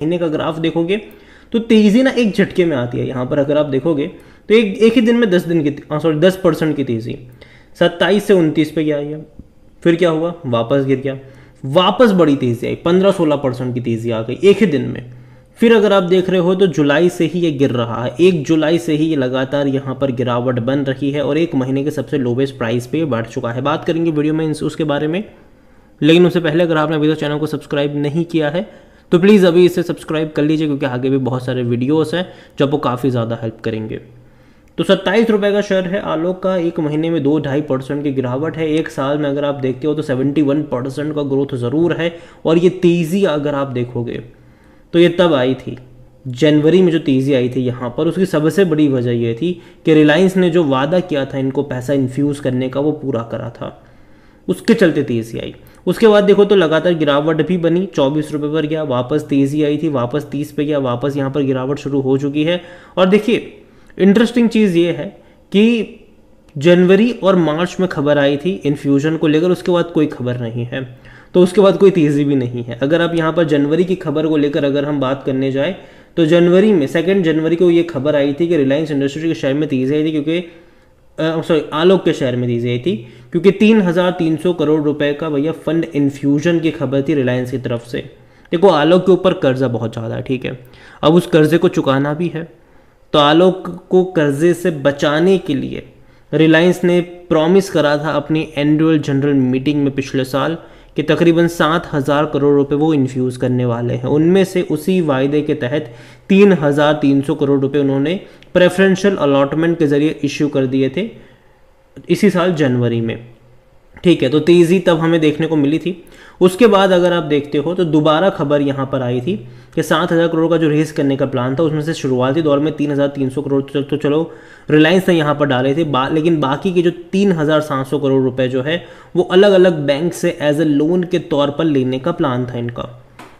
महीने का ग्राफ देखोगे तो तेजी ना एक झटके में आती है। यहाँ पर अगर आप देखोगे तो एक ही दिन में 10% की तेजी 27 से 29 पे गया है। फिर क्या हुआ, वापस गिर गया, वापस बड़ी तेजी आई, 15-16% की तेजी आ गई एक ही दिन में। फिर अगर आप देख रहे हो तो जुलाई से ही ये गिर रहा है, 1 जुलाई से ही ये लगातार यहाँ पर गिरावट बन रही है और एक महीने के सबसे लोवेस्ट प्राइस पे बढ़ चुका है। बात करेंगे वीडियो में उसके बारे में, लेकिन उससे पहले अगर आपने अभी तक चैनल को सब्सक्राइब नहीं किया है तो प्लीज़ अभी इसे सब्सक्राइब कर लीजिए, क्योंकि आगे भी बहुत सारे वीडियोस हैं जो आपको काफ़ी ज़्यादा हेल्प करेंगे। तो 27 रुपये का शेयर है आलोक का, एक महीने में 2-2.5% की गिरावट है। एक साल में अगर आप देखते हो तो 71% का ग्रोथ ज़रूर है। और ये तेज़ी अगर आप देखोगे तो ये तब आई थी जनवरी में, जो तेज़ी आई थी यहाँ पर, उसकी सबसे बड़ी वजह ये थी कि रिलायंस ने जो वादा किया था इनको पैसा इन्फ्यूज़ करने का वो पूरा करा था, उसके चलते तेज़ी आई। उसके बाद देखो तो लगातार गिरावट भी बनी, 24 रुपये पर गया, वापस तेज़ी आई थी, वापस 30 पे गया, वापस यहाँ पर गिरावट शुरू हो चुकी है। और देखिए इंटरेस्टिंग चीज़ ये है कि जनवरी और मार्च में खबर आई थी इन्फ्यूजन को लेकर, उसके बाद कोई खबर नहीं है, तो उसके बाद कोई तेज़ी भी नहीं है। अगर आप यहाँ पर जनवरी की खबर को लेकर अगर हम बात करने जाए तो जनवरी में 2 जनवरी को ये खबर आई थी कि रिलायंस इंडस्ट्रीज के शेयर में तेज़ी आई थी, क्योंकि आलोक के शेयर में तेज़ी आई थी, क्योंकि 3,300 करोड़ रुपए का भैया फंड इन्फ्यूजन की खबर थी रिलायंस की तरफ से। देखो आलोक के ऊपर कर्जा बहुत ज़्यादा है, ठीक है, अब उस कर्जे को चुकाना भी है, तो आलोक को कर्जे से बचाने के लिए रिलायंस ने प्रॉमिस करा था अपनी एनुअल जनरल मीटिंग में पिछले साल कि तकरीबन 7,000 करोड़ रुपए वो इन्फ्यूज़ करने वाले हैं। उनमें से उसी वायदे के तहत 3,300 करोड़ रुपए उन्होंने प्रेफरेंशियल अलॉटमेंट के जरिए इश्यू कर दिए थे इसी साल जनवरी में, ठीक है। तो तेज़ी तब हमें देखने को मिली थी। उसके बाद अगर आप देखते हो तो दोबारा खबर यहाँ पर आई थी कि 7,000 करोड़ का जो रेस करने का प्लान था उसमें से शुरुआती दौर में 3,300 करोड़ तो चलो रिलायंस ने यहाँ पर डाले थे, लेकिन बाकी के जो 3,700 करोड़ रुपए जो है वो अलग अलग बैंक से एज ए लोन के तौर पर लेने का प्लान था इनका,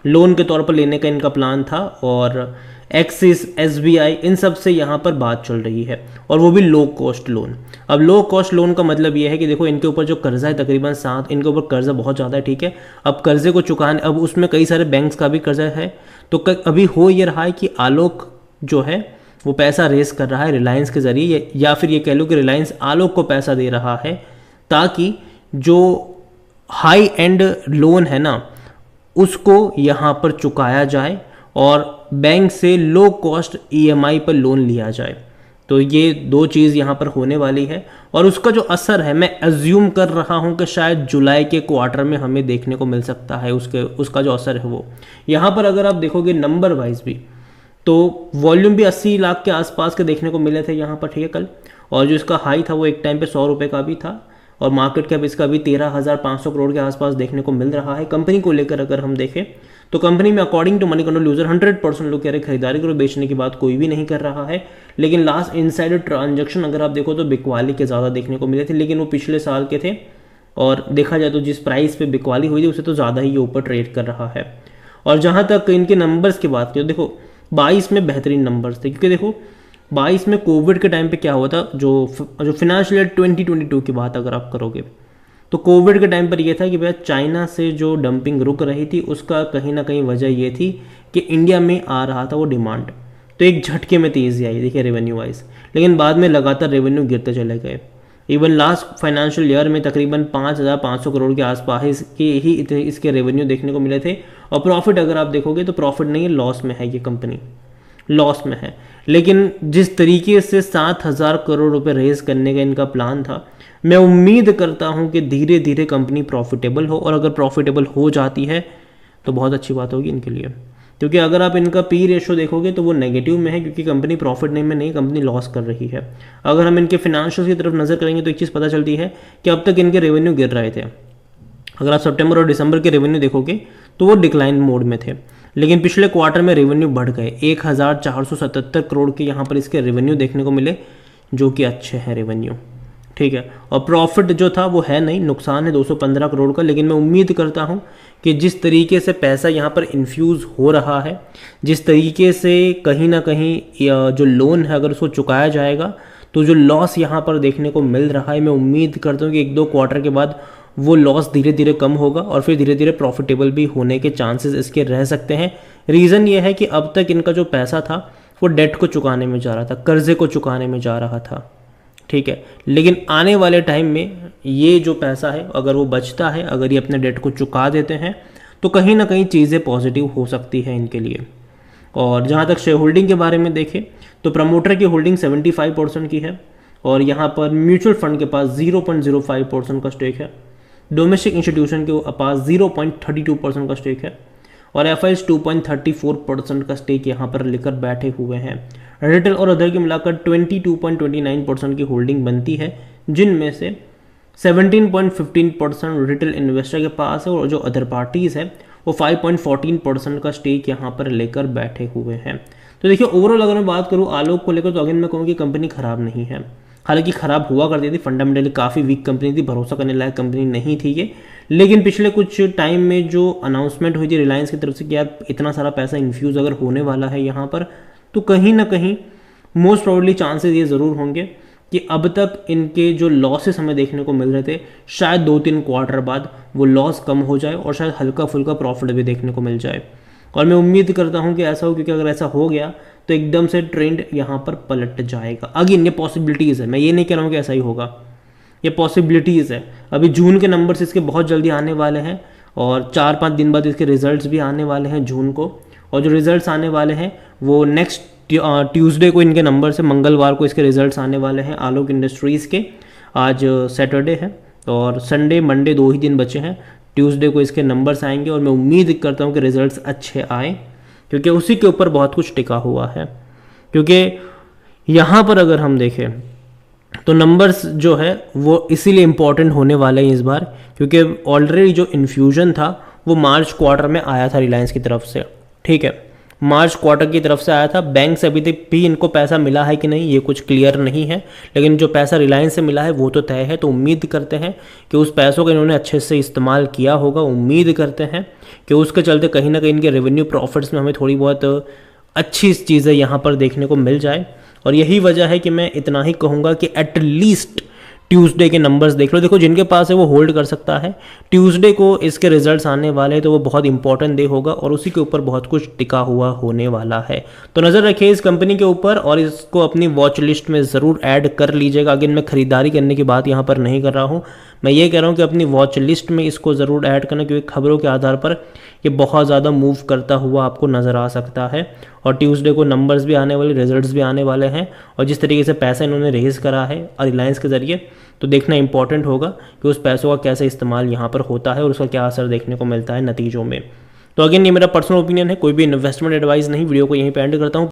लोन के तौर पर लेने का इनका प्लान था। और एक्सिस, SBI, इन सब से यहाँ पर बात चल रही है, और वो भी लो कॉस्ट लोन। अब लो कॉस्ट लोन का मतलब ये है कि देखो इनके ऊपर जो कर्जा है तकरीबन 7, इनके ऊपर कर्जा बहुत ज़्यादा है, ठीक है। अब कर्जे को चुकाने, अब उसमें कई सारे बैंक्स का भी कर्जा है, तो अभी हो ये रहा है कि आलोक जो है वो पैसा रेस कर रहा है रिलायंस के ज़रिए, या फिर ये कह लो कि रिलायंस आलोक को पैसा दे रहा है ताकि जो हाई एंड लोन है ना उसको यहाँ पर चुकाया जाए और बैंक से लो कॉस्ट EMI पर लोन लिया जाए। तो ये दो चीज़ यहाँ पर होने वाली है, और उसका जो असर है मैं अज्यूम कर रहा हूँ कि शायद जुलाई के क्वार्टर में हमें देखने को मिल सकता है उसका जो असर है वो। यहाँ पर अगर आप देखोगे नंबर वाइज भी तो वॉल्यूम भी 80 लाख के आसपास के देखने को मिले थे यहाँ पर, ठीक है, कल। और जो इसका हाई था वो एक टाइम पे 100 रुपये का भी था, और मार्केट कैप इसका भी 13,500 करोड़ के आसपास देखने को मिल रहा है। कंपनी को लेकर अगर हम देखें तो कंपनी में according to Moneycontrol user 100% लोग कह रहे खरीदारी करो, बेचने की बात कोई भी नहीं कर रहा है। लेकिन लास्ट इनसाइडर ट्रांजैक्शन अगर आप देखो तो बिकवाली के ज़्यादा देखने को मिले थे, लेकिन वो पिछले साल के थे, और देखा जाए तो जिस प्राइस पे बिकवाली हुई थी उससे तो ज़्यादा ही ये ऊपर ट्रेड कर रहा है। और जहाँ तक इनके नंबर्स की बात करें, देखो 22 में बेहतरीन नंबर्स थे, क्योंकि देखो 22 में कोविड के टाइम पे क्या हुआ था, जो फिनेंशियल ईयर 2022 की बात अगर आप करोगे तो कोविड के टाइम पर यह था कि भैया चाइना से जो डंपिंग रुक रही थी उसका कहीं ना कहीं वजह ये थी कि इंडिया में आ रहा था वो डिमांड, तो एक झटके में तेज़ी आई देखिए रेवेन्यू वाइज, लेकिन बाद में लगातार रेवेन्यू गिरते चले गए। इवन लास्ट फाइनेंशियल ईयर में तकरीबन 5,500 करोड़ के आसपास इसके रेवेन्यू देखने को मिले थे। और प्रॉफिट अगर आप देखोगे तो प्रॉफिट नहीं है, लॉस में है ये कंपनी, लॉस में है। लेकिन जिस तरीके से 7,000 करोड़ रुपए रेज करने का इनका प्लान था, मैं उम्मीद करता हूं कि धीरे धीरे कंपनी प्रॉफिटेबल हो, और अगर प्रॉफिटेबल हो जाती है तो बहुत अच्छी बात होगी इनके लिए, क्योंकि अगर आप इनका P रेशो देखोगे तो वो नेगेटिव में है, क्योंकि कंपनी प्रॉफिट में नहीं, कंपनी लॉस कर रही है। अगर हम इनके फिनेंशियल्स की तरफ नज़र करेंगे तो एक चीज़ पता चलती है कि अब तक इनके रेवेन्यू गिर रहे थे। अगर आप सितंबर और दिसंबर के रेवेन्यू देखोगे तो वो डिक्लाइन मोड में थे, लेकिन पिछले क्वार्टर में रेवेन्यू बढ़ गए, 1,477 करोड़ के यहाँ पर इसके रेवेन्यू देखने को मिले, जो कि अच्छे हैं रेवेन्यू, ठीक है। और प्रॉफिट जो था वो है नहीं, नुकसान है 215 करोड़ का। लेकिन मैं उम्मीद करता हूँ कि जिस तरीके से पैसा यहाँ पर इन्फ्यूज़ हो रहा है, जिस तरीके से कहीं ना कहीं जो लोन है अगर उसको चुकाया जाएगा तो जो लॉस यहाँ पर देखने को मिल रहा है, मैं उम्मीद करता हूँ कि 1-2 क्वार्टर के बाद वो लॉस धीरे धीरे कम होगा और फिर धीरे धीरे प्रॉफिटेबल भी होने के चांसेस इसके रह सकते हैं। रीज़न ये है कि अब तक इनका जो पैसा था वो डेट को चुकाने में जा रहा था, कर्जे को चुकाने में जा रहा था, ठीक है। लेकिन आने वाले टाइम में ये जो पैसा है अगर वो बचता है, अगर ये अपने डेट को चुका देते हैं तो कहीं ना कहीं चीज़ें पॉजिटिव हो सकती हैं इनके लिए। और जहाँ तक शेयर होल्डिंग के बारे में देखें तो प्रमोटर की होल्डिंग 75% की है और यहाँ पर म्यूचुअल फंड के पास 0.05% का स्टेक है, डोमेस्टिक इंस्टीट्यूशन के पास 0.32% का स्टेक है और एफआईज 2.34% का स्टेक यहाँ पर लेकर बैठे हुए हैं। रिटेल और अदर की मिलाकर 22.29% की होल्डिंग बनती है, जिनमें से 17.15% रिटेल इन्वेस्टर के पास है और जो अदर पार्टीज़ है वो 5.14% का स्टेक यहाँ पर लेकर बैठे हुए हैं। तो देखिए ओवरऑल अगर मैं बात करूँ आलोक को लेकर तो अगेन मैं कहूँ कि कंपनी ख़राब नहीं है, हालांकि ख़राब हुआ करती थी, फंडामेंटली काफ़ी वीक कंपनी थी, भरोसा करने लायक कंपनी नहीं थी ये। लेकिन पिछले कुछ टाइम में जो अनाउंसमेंट हुई थी रिलायंस की तरफ से कि यार इतना सारा पैसा इन्फ्यूज़ अगर होने वाला है यहाँ पर, तो कहीं ना कहीं मोस्ट प्रोबेबली चांसेस ये ज़रूर होंगे कि अब तक इनके जो लॉसेस हमें देखने को मिल रहे थे शायद 2-3 क्वार्टर बाद वो लॉस कम हो जाए और शायद हल्का फुल्का प्रॉफिट भी देखने को मिल जाए। और मैं उम्मीद करता हूँ कि ऐसा हो, क्योंकि अगर ऐसा हो गया तो एकदम से ट्रेंड यहाँ पर पलट जाएगा। अगेन ये पॉसिबिलिटीज़ है, मैं ये नहीं कह रहा हूँ कि ऐसा ही होगा, ये पॉसिबिलिटीज़ है। अभी जून के नंबर्स इसके बहुत जल्दी आने वाले हैं और 4-5 दिन बाद इसके रिजल्ट्स भी आने वाले हैं जून को, और जो रिजल्ट्स आने वाले हैं वो नेक्स्ट ट्यूसडे को इनके नंबर से, मंगलवार को इसके रिजल्ट्स आने वाले हैं आलोक इंडस्ट्रीज़ के। आज सैटरडे है और संडे मंडे 2 ही दिन बचे हैं, ट्यूसडे को इसके नंबर्स आएंगे और मैं उम्मीद करता हूँ कि रिजल्ट्स अच्छे आए, क्योंकि उसी के ऊपर बहुत कुछ टिका हुआ है। क्योंकि यहाँ पर अगर हम देखें तो नंबर्स जो है वो इसीलिए इम्पॉर्टेंट होने वाले हैं इस बार, क्योंकि ऑलरेडी जो इन्फ्यूजन था वो मार्च क्वार्टर में आया था रिलायंस की तरफ से, ठीक है, मार्च क्वार्टर की तरफ से आया था। बैंक से अभी तक भी इनको पैसा मिला है कि नहीं ये कुछ क्लियर नहीं है, लेकिन जो पैसा रिलायंस से मिला है वो तो तय है। तो उम्मीद करते हैं कि उस पैसों का इन्होंने अच्छे से इस्तेमाल किया होगा। उम्मीद करते हैं कि उसके चलते कहीं ना कहीं इनके रेवेन्यू प्रॉफिट्स में हमें थोड़ी बहुत अच्छी चीज़ें यहाँ पर देखने को मिल जाए। और यही वजह है कि मैं इतना ही कहूँगा कि एटलीस्ट ट्यूसडे के नंबर्स देख लो। देखो जिनके पास है वो होल्ड कर सकता है, ट्यूसडे को इसके रिजल्ट्स आने वाले हैं तो वो बहुत इंपॉर्टेंट डे होगा और उसी के ऊपर बहुत कुछ टिका हुआ होने वाला है। तो नज़र रखिए इस कंपनी के ऊपर और इसको अपनी वॉच लिस्ट में ज़रूर ऐड कर लीजिएगा। अगेन मैं खरीदारी करने की बात यहाँ पर नहीं कर रहा हूँ, मैं ये कह रहा हूँ कि अपनी वॉच लिस्ट में इसको ज़रूर ऐड करना, क्योंकि खबरों के आधार पर ये बहुत ज़्यादा मूव करता हुआ आपको नज़र आ सकता है। और ट्यूसडे को नंबर्स भी आने वाले, रिजल्ट्स भी आने वाले हैं, और जिस तरीके से पैसा इन्होंने रेज करा है रिलायंस के ज़रिए, तो देखना इंपॉर्टेंट होगा कि उस पैसों का कैसे इस्तेमाल यहाँ पर होता है और उसका क्या असर देखने को मिलता है नतीजों में। तो अगेन ये मेरा पर्सनल ओपिनियन है, कोई भी इन्वेस्टमेंट एडवाइस नहीं। वीडियो को यहीं पे एंड करता हूँ।